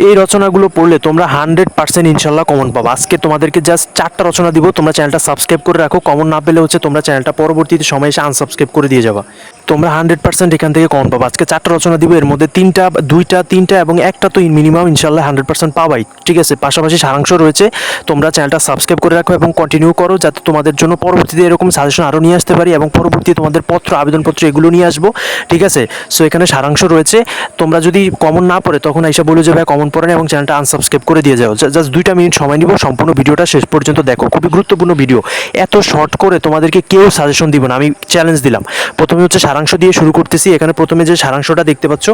এই রচনাগুলো পড়লে তোমরা 100% ইনশাল্লাহ কমন পাবো। আজকে তোমাদেরকে জাস্ট 4টা রচনা দিব, তোমরা চ্যানেলটা সাবস্ক্রাইব করে রাখো। কমন না পেলে হচ্ছে তোমরা চ্যানেলটা পরবর্তীতে সময় এসে আনসাবস্ক্রাইব করে দিয়ে যাবা। তোমরা 100% এখান থেকে কমন পাবো। আজকে 4টা রচনা দিব, এর মধ্যে 3টা এবং একটা তো মিনিমাম ইনশাল্লাহ 100% পাবাই, ঠিক আছে। পাশাপাশি সারাংশ রয়েছে। তোমরা চ্যানেলটা সাবস্ক্রাইব করে রাখো এবং কন্টিনিউ করো, যাতে তোমাদের জন্য পরবর্তীতে এরকম সাজেশন আরও নিয়ে আসতে পারি এবং পরবর্তীতে তোমাদের আবেদনপত্র এগুলো নিয়ে আসবো, ঠিক আছে। সো এখানে সারাংশ রয়েছে। তোমরা যদি কমন না পড়ে তখন এসে বলে যে ভাই কমন পড়ে না এবং চ্যানেলটা আনসাবস্ক্রাইব করে দিয়ে যাও। জাস্ট 2টা মিনিট সময় নিব, সম্পূর্ণ ভিডিওটা শেষ পর্যন্ত দেখো, খুবই গুরুত্বপূর্ণ ভিডিও। এত শর্ট করে তোমাদেরকে কেউ সাজেশন দিব না, আমি চ্যালেঞ্জ দিলাম। প্রথমে হচ্ছে সারাংশ দিয়ে শুরু করতেছি। এখানে প্রথমে যে সারাংশটা দেখতে পাচ্ছ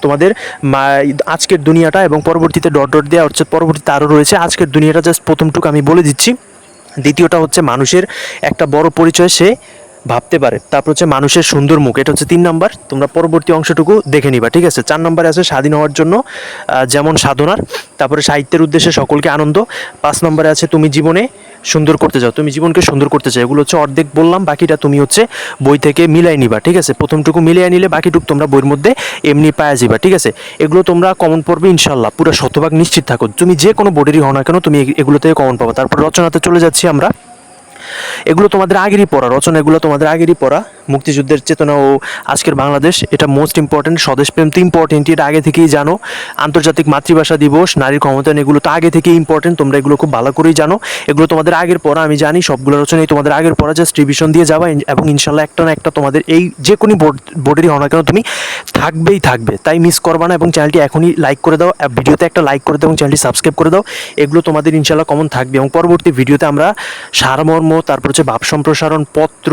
তোমাদের আজকের দুনিয়াটা, এবং পরবর্তীতে ডট ডট দেওয়া হচ্ছে, পরবর্তীতে আরও রয়েছে আজকের দুনিয়াটা। জাস্ট প্রথমটুকু আমি বলে দিচ্ছি। দ্বিতীয়টা হচ্ছে মানুষের একটা বড় পরিচয় সে ভাবতে পারে। তারপর হচ্ছে মানুষের সুন্দর মুখ, এটা হচ্ছে 3 নাম্বার। তোমরা পরবর্তী অংশটুকু দেখে নিবা, ঠিক আছে। 4 নাম্বারে আছে স্বাধীন হওয়ার জন্য যেমন সাধনার, তারপরে সাহিত্যের উদ্দেশ্যে সকলকে আনন্দ। 5 নম্বরে আছে তুমি জীবনে সুন্দর করতে চাও, তুমি জীবনকে সুন্দর করতে চাও। এগুলো হচ্ছে অর্ধেক বললাম, বাকিটা তুমি হচ্ছে বই থেকে মিলাই নিবা, ঠিক আছে। প্রথমটুকু মিলিয়ে নিলে বাকিটুকু তোমরা বইয়ের মধ্যে এমনি পাওয়া যাবে, ঠিক আছে। এগুলো তোমরা কমন পড়বে ইনশাল্লাহ, পুরো শতভাগ নিশ্চিত থাকো। তুমি যে কোনো বোর্ডেরই হও না কেন, তুমি এগুলো থেকে কমন পাবো। তারপর রচনাতে চলে যাচ্ছি আমরা। এগুলো তোমাদের আগেরই পড়া রচনা, এগুলো তোমাদের আগেরই পড়া। মুক্তিযুদ্ধের চেতনা ও আজকের বাংলাদেশ, এটা মোস্ট ইম্পর্টেন্ট। স্বদেশপ্রেম তো ইম্পর্টেন্ট, এটা আগে থেকেই জানো। আন্তর্জাতিক মাতৃভাষা দিবস, নারীর ক্ষমতায়ন, এগুলো তো আগে থেকেই ইম্পর্টেন্ট, তোমরা এগুলো খুব ভালো করেই জানো। এগুলো তোমাদের আগের পড়া, আমি জানি সবগুলো রচনাই তোমাদের আগের পড়া। জাস্ট রিভিশন দিয়ে যাবা এবং ইনশাল্লাহ একটা না একটা তোমাদের এই যে কোনো বোর্ডেরই হও না কেন তুমি থাকবেই থাকবে। তাই মিস করবা না এবং চ্যানেলটি এখনই লাইক করে দাও, ভিডিওতে একটা লাইক করে দাও এবং চ্যানেলটি সাবস্ক্রাইব করে দাও। এগুলো তোমাদের ইনশাল্লাহ কমন থাকবে। এবং পরবর্তী ভিডিওতে আমরা সারমর্ম, তারপর হচ্ছে ভাব সম্প্রসারণ, পত্র,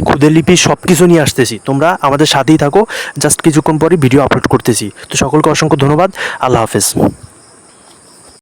ক্ষুদে লিপি সব কিছু নিয়ে আসতেছি। তোমরা আমাদের সাথেই থাকো, জাস্ট কিছুক্ষণ পরে ভিডিও আপলোড করতেছি। তো সকলকে অসংখ্য ধন্যবাদ। আল্লাহ হাফেজ।